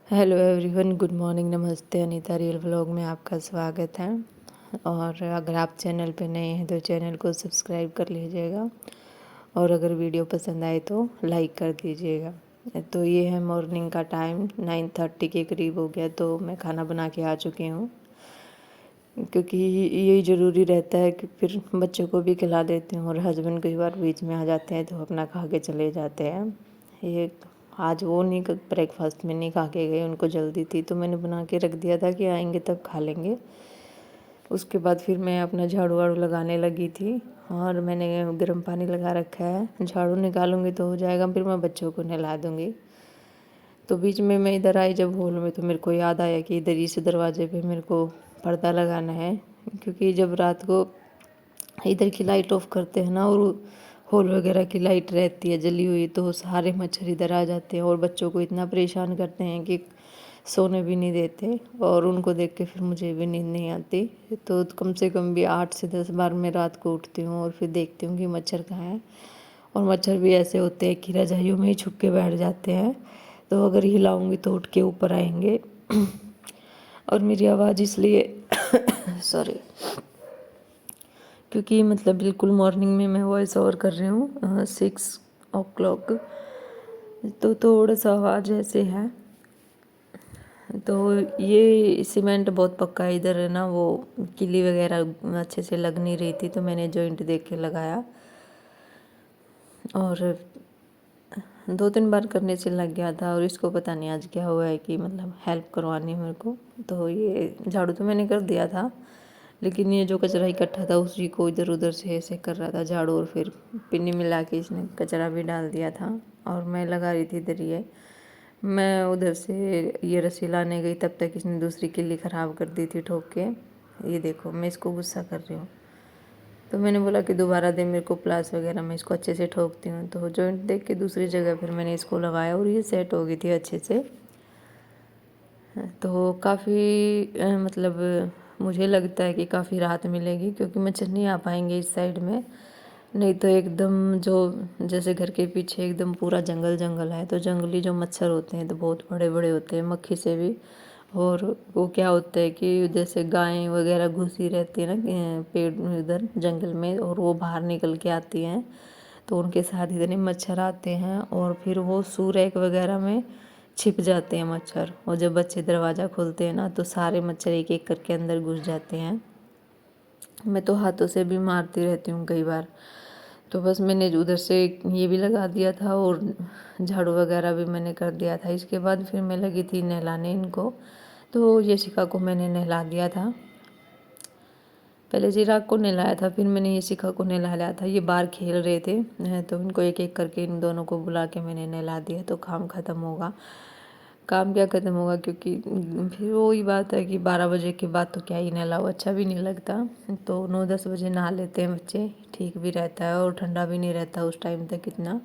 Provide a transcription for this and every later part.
Hello everyone, good morning, नमस्ते। Anita real vlog में आपका स्वागत है। और अगर आप चैनल पे नए हैं तो चैनल को सब्सक्राइब कर लीजिएगा और अगर वीडियो पसंद आए तो लाइक कर दीजिएगा। तो ये है मॉर्निंग का टाइम, 9:30 के करीब हो गया। तो मैं खाना बना के आ चुकी हूँ क्योंकि यही ज़रूरी रहता है कि फिर बच्चों को भी खिला देती हूँ और हस्बैंड कई बार बीच में आ जाते हैं तो अपना खा के चले जाते हैं। ये आज वो नहीं, ब्रेकफास्ट में नहीं खा के गए, उनको जल्दी थी तो मैंने बना के रख दिया था कि आएंगे तब खा लेंगे। उसके बाद फिर मैं अपना झाड़ू वाड़ू लगाने लगी थी और मैंने गर्म पानी लगा रखा है। झाड़ू निकालूंगी तो हो जाएगा, फिर मैं बच्चों को नहला दूँगी। तो बीच में मैं इधर आई जब हॉल में, तो मेरे को याद आया कि इधर इस दरवाजे पे मेरे को पर्दा लगाना है, क्योंकि जब रात को इधर की लाइट ऑफ करते हैं ना और हॉल वगैरह की लाइट रहती है जली हुई, तो सारे मच्छर इधर आ जाते हैं और बच्चों को इतना परेशान करते हैं कि सोने भी नहीं देते और उनको देख के फिर मुझे भी नींद नहीं आती। तो कम से कम भी 8 से 10 बार मैं रात को उठती हूँ और फिर देखती हूँ कि मच्छर कहाँ है। और मच्छर भी ऐसे होते हैं कि रजाइयों में ही छुप के बैठ जाते हैं, तो अगर हिलाऊंगी तो उठ के ऊपर आएंगे। और मेरी आवाज़ इसलिए सॉरी, क्योंकि मतलब बिल्कुल मॉर्निंग में मैं वॉइस ओवर कर रही हूँ 6 o'clock, तो थोड़ा सा आवाज़ ऐसे है। तो ये सीमेंट बहुत पक्का है इधर है ना, वो किली वगैरह अच्छे से लग नहीं रही थी तो मैंने जॉइंट देख के लगाया और 2-3 बार करने से लग गया था। और इसको पता नहीं आज क्या हुआ है कि मतलब हेल्प करवानी है मेरे को। तो ये झाड़ू तो मैंने कर दिया था, लेकिन ये जो कचरा इकट्ठा था उसी को इधर उधर से ऐसे कर रहा था झाड़ू, और फिर पिन्नी मिला के इसने कचरा भी डाल दिया था। और मैं लगा रही थी इधर, ये मैं उधर से ये रस्सी लाने गई तब तक इसने दूसरी किल्ली ख़राब कर दी थी ठोक के। ये देखो, मैं इसको गुस्सा कर रही हूँ तो मैंने बोला कि दोबारा दे मेरे को प्लास वगैरह, मैं इसको अच्छे से ठोकती हूँ। तो जॉइंट देख के दूसरी जगह फिर मैंने इसको लगाया और ये सेट हो गई थी अच्छे से। तो काफ़ी मतलब मुझे लगता है कि काफ़ी राहत मिलेगी, क्योंकि मच्छर नहीं आ पाएंगे इस साइड में। नहीं तो एकदम जो जैसे घर के पीछे एकदम पूरा जंगल जंगल है, तो जंगली जो मच्छर होते हैं तो बहुत बड़े बड़े होते हैं, मक्खी से भी। और वो क्या होता है कि जैसे गायें वगैरह घुसी रहती है ना पेड़ इधर जंगल में, और वो बाहर निकल के आती हैं तो उनके साथ इतने मच्छर आते हैं और फिर वो सूरैक वगैरह में छिप जाते हैं मच्छर। और जब बच्चे दरवाज़ा खोलते हैं ना तो सारे मच्छर एक एक करके अंदर घुस जाते हैं। मैं तो हाथों से भी मारती रहती हूँ कई बार। तो बस मैंने उधर से ये भी लगा दिया था और झाड़ू वगैरह भी मैंने कर दिया था। इसके बाद फिर मैं लगी थी नहलाने इनको। तो यशिका को मैंने नहला दिया था, पहले चिराग को नहलाया था, फिर मैंने यशिका को नहलाया था। ये बाहर खेल रहे थे तो इनको एक एक करके इन दोनों को बुला के मैंने नहला दिया। तो काम ख़त्म होगा। काम क्या ख़त्म होगा, क्योंकि फिर वही बात है कि 12 बजे के बाद तो क्या ही नहलाओ, अच्छा भी नहीं लगता। तो 9-10 बजे नहा लेते हैं बच्चे, ठीक भी रहता है और ठंडा भी नहीं रहता उस टाइम तक इतना।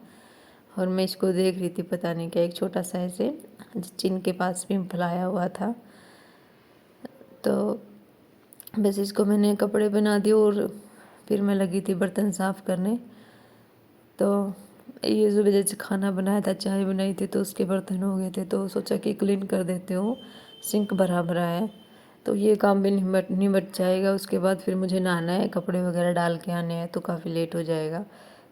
और मैं इसको देख रही थी, पता नहीं क्या एक छोटा सा ऐसे चिन के पास भी फैलाया हुआ था। तो बस इसको मैंने कपड़े पहना दिए और फिर मैं लगी थी बर्तन साफ़ करने। तो ये सुबह जैसे खाना बनाया था, चाय बनाई थी, तो उसके बर्तन हो गए थे तो सोचा कि क्लीन कर देते हो, सिंक भरा भरा है तो ये काम भी निमट जाएगा। उसके बाद फिर मुझे नहाना है, कपड़े वगैरह डाल के आने हैं तो काफ़ी लेट हो जाएगा।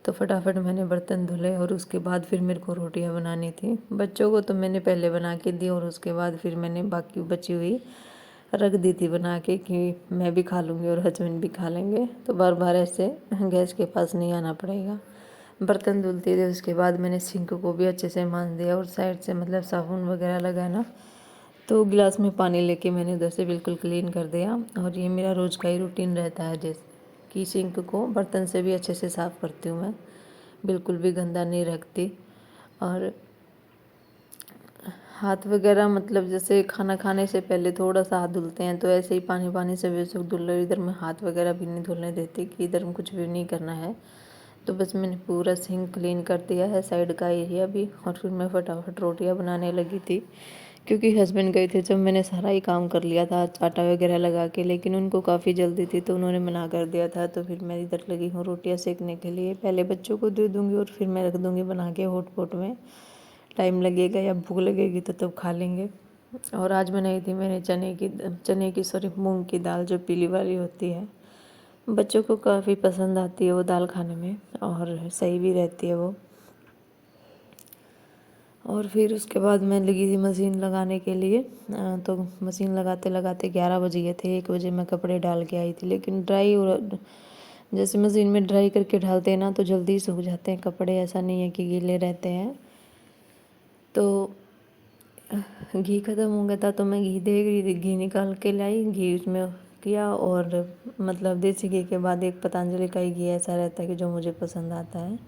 तो फटाफट मैंने बर्तन धुले और उसके बाद फिर मेरे को रोटियां बनानी थी। बच्चों को तो मैंने पहले बना के दी और उसके बाद फिर मैंने बाकी बची हुई रख दी थी बना के कि मैं भी खा लूँगी और हस्बैंड भी खा लेंगे, तो बार बार ऐसे गैस के पास नहीं आना पड़ेगा। बर्तन धुलते थे, उसके बाद मैंने सिंक को भी अच्छे से मांज दिया और साइड से मतलब साबुन वगैरह लगाना, तो गिलास में पानी लेके मैंने उधर से बिल्कुल क्लीन कर दिया। और ये मेरा रोज़ का ही रूटीन रहता है, जैसे कि सिंक को बर्तन से भी अच्छे से साफ़ करती हूँ मैं, बिल्कुल भी गंदा नहीं रखती। और हाथ वगैरह मतलब जैसे खाना खाने से पहले थोड़ा सा हाथ धुलते हैं, तो ऐसे ही पानी पानी से बेशक धुल रहे, इधर मैं हाथ वगैरह भी नहीं धुलने देती कि इधर में कुछ भी नहीं करना है। तो बस मैंने पूरा सिंक क्लीन कर दिया है, साइड का एरिया भी। और फिर मैं फटाफट रोटियां बनाने लगी थी, क्योंकि हस्बैंड गए थे जब मैंने सारा ही काम कर लिया था आटा वगैरह लगा के, लेकिन उनको काफ़ी जल्दी थी तो उन्होंने मना कर दिया था। तो फिर मैं इधर लगी हूँ रोटियां सेकने के लिए। पहले बच्चों को दे दूँगी और फिर मैं रख दूँगी बना के हॉटपॉट में। टाइम लगेगा या भूख लगेगी तो तब खा लेंगे। और आज बनाई थी मैंने चने की सॉरी मूंग की दाल, जो पीली वाली होती है। बच्चों को काफ़ी पसंद आती है वो दाल खाने में, और सही भी रहती है वो। और फिर उसके बाद मैं लगी थी मशीन लगाने के लिए। तो मशीन लगाते लगाते 11 बज गए थे। 1 बजे मैं कपड़े डाल के आई थी, लेकिन जैसे मशीन में ड्राई करके डालते हैं ना तो जल्दी सूख जाते हैं कपड़े, ऐसा नहीं है कि गीले रहते हैं। तो घी ख़त्म हो गया था तो मैं घी दे रही थी, घी निकाल के लाई, घी उसमें किया। और मतलब देसी घी के बाद एक पतंजलि का ही घी ऐसा रहता है कि जो मुझे पसंद आता है।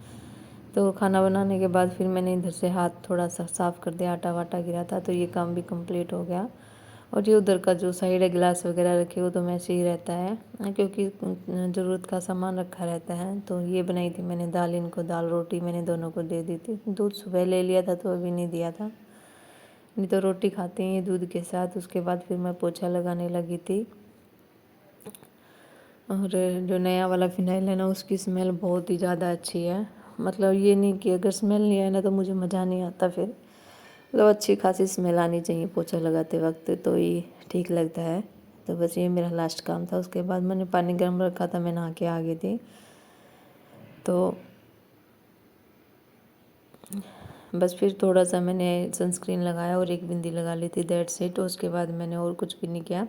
तो खाना बनाने के बाद फिर मैंने इधर से हाथ थोड़ा सा साफ़ कर दिया, आटा वाटा गिरा था, तो ये काम भी कंप्लीट हो गया। और ये उधर का जो साइड है गिलास वगैरह रखे वो तो वैसे ही रहता है, क्योंकि ज़रूरत का सामान रखा रहता है। तो ये बनाई थी मैंने दाल, इनको दाल रोटी मैंने दोनों को दे दी थी। दूध सुबह ले लिया था तो अभी नहीं दिया था, नहीं तो रोटी खाते हैं दूध के साथ। उसके बाद फिर मैं पोछा लगाने लगी थी। और जो नया वाला फ़िनाइल है ना, उसकी स्मेल बहुत ही ज़्यादा अच्छी है। मतलब ये नहीं कि अगर स्मेल नहीं आए ना तो मुझे मज़ा नहीं आता फिर। मतलब अच्छी खासी स्मेल आनी चाहिए पोछा लगाते वक्त, तो ये ठीक लगता है। तो बस ये मेरा लास्ट काम था। उसके बाद मैंने पानी गर्म रखा था, मैं नहा के आ गई थी। तो बस फिर थोड़ा सा मैंने सनस्क्रीन लगाया और एक बिंदी लगा ली थी, दैट्स इट। उसके बाद मैंने और कुछ भी नहीं किया।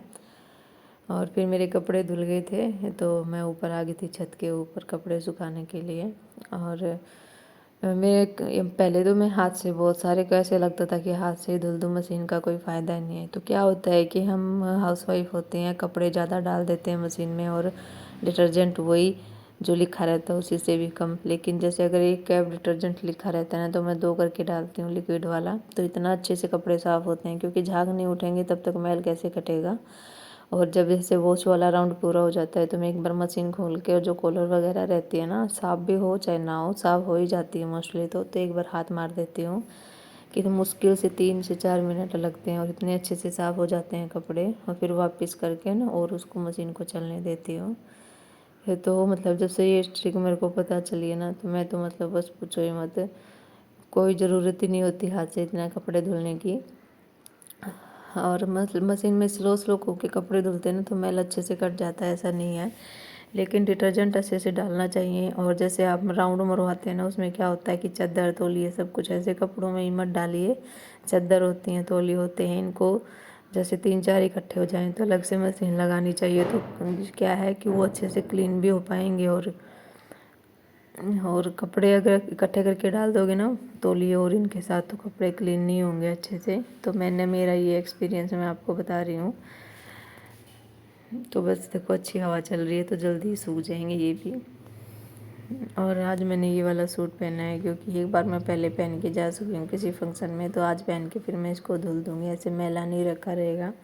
और फिर मेरे कपड़े धुल गए थे तो मैं ऊपर आ गई थी छत के ऊपर कपड़े सुखाने के लिए। और पहले तो मैं हाथ से बहुत सारे को ऐसे लगता था कि हाथ से ही धुल दूँ, मशीन का कोई फ़ायदा नहीं है। तो क्या होता है कि हम हाउसवाइफ होते हैं, कपड़े ज़्यादा डाल देते हैं मशीन में, और डिटर्जेंट वही जो लिखा रहता है उसी से भी कम। लेकिन जैसे अगर एक कैप डिटर्जेंट लिखा रहता है ना तो मैं 2 करके डालती हूँ लिक्विड वाला, तो इतना अच्छे से कपड़े साफ़ होते हैं, क्योंकि झाग नहीं उठेंगे तब तक मैल कैसे कटेगा। और जब जैसे वॉश वाला राउंड पूरा हो जाता है तो मैं एक बार मशीन खोल के, और जो कॉलर वगैरह रहती है ना, साफ़ भी हो चाहे ना हो, साफ़ हो ही जाती है मोस्टली। तो एक बार हाथ मार देती हूँ कि तो मुश्किल से 3 से 4 मिनट लगते हैं और इतने अच्छे से साफ़ हो जाते हैं कपड़े। और फिर वापस करके ना और उसको मशीन को चलने देती हूँ। फिर तो मतलब जब से ये ट्रिक मेरे को पता चली है ना, तो मैं तो मतलब बस पूछो ही मत, कोई ज़रूरत ही नहीं होती हाथ से इतना कपड़े धुलने की। और मशीन में स्लो स्लो होके कपड़े धुलते हैं ना तो मैल अच्छे से कट जाता है, ऐसा नहीं है। लेकिन डिटर्जेंट अच्छे से डालना चाहिए। और जैसे आप राउंड मरवाते हैं ना, उसमें क्या होता है कि चादर तौलिए सब कुछ ऐसे कपड़ों में ही मत डालिए। चादर होती हैं, तौलिए होते हैं, इनको जैसे 3-4 इकट्ठे हो जाएं तो अलग से मशीन लगानी चाहिए। तो क्या है कि वो अच्छे से क्लीन भी हो पाएंगे। और कपड़े अगर इकट्ठे करके डाल दोगे ना तौलिए और इनके साथ, तो कपड़े क्लीन नहीं होंगे अच्छे से। तो मेरा ये एक्सपीरियंस मैं आपको बता रही हूँ। तो बस देखो अच्छी हवा चल रही है तो जल्दी सूख जाएंगे ये भी। और आज मैंने ये वाला सूट पहना है क्योंकि एक बार मैं पहले पहन के जा चुकी हूँ किसी फंक्शन में, तो आज पहन के फिर मैं इसको धुल दूँगी, ऐसे मैला नहीं रखा रहेगा।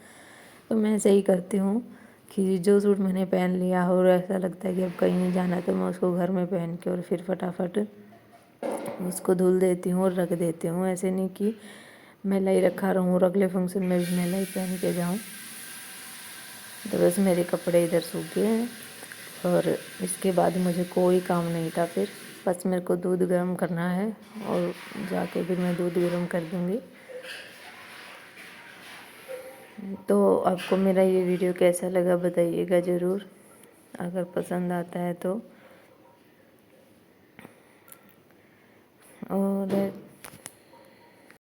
तो मैं ऐसे ही करती हूँ कि जो सूट मैंने पहन लिया और ऐसा लगता है कि अब कहीं नहीं जाना, तो मैं उसको घर में पहन के और फिर फटाफट उसको धुल देती हूँ और रख देती हूँ। ऐसे नहीं कि मैला ही रखा रहूँ और अगले फंक्शन में भी मैला ही पहन के जाऊँ। तो बस मेरे कपड़े इधर सूख गए हैं और इसके बाद मुझे कोई काम नहीं था फिर। बस मेरे को दूध गर्म करना है और जाके फिर मैं दूध गर्म कर दूँगी। तो आपको मेरा ये वीडियो कैसा लगा बताइएगा ज़रूर, अगर पसंद आता है तो। और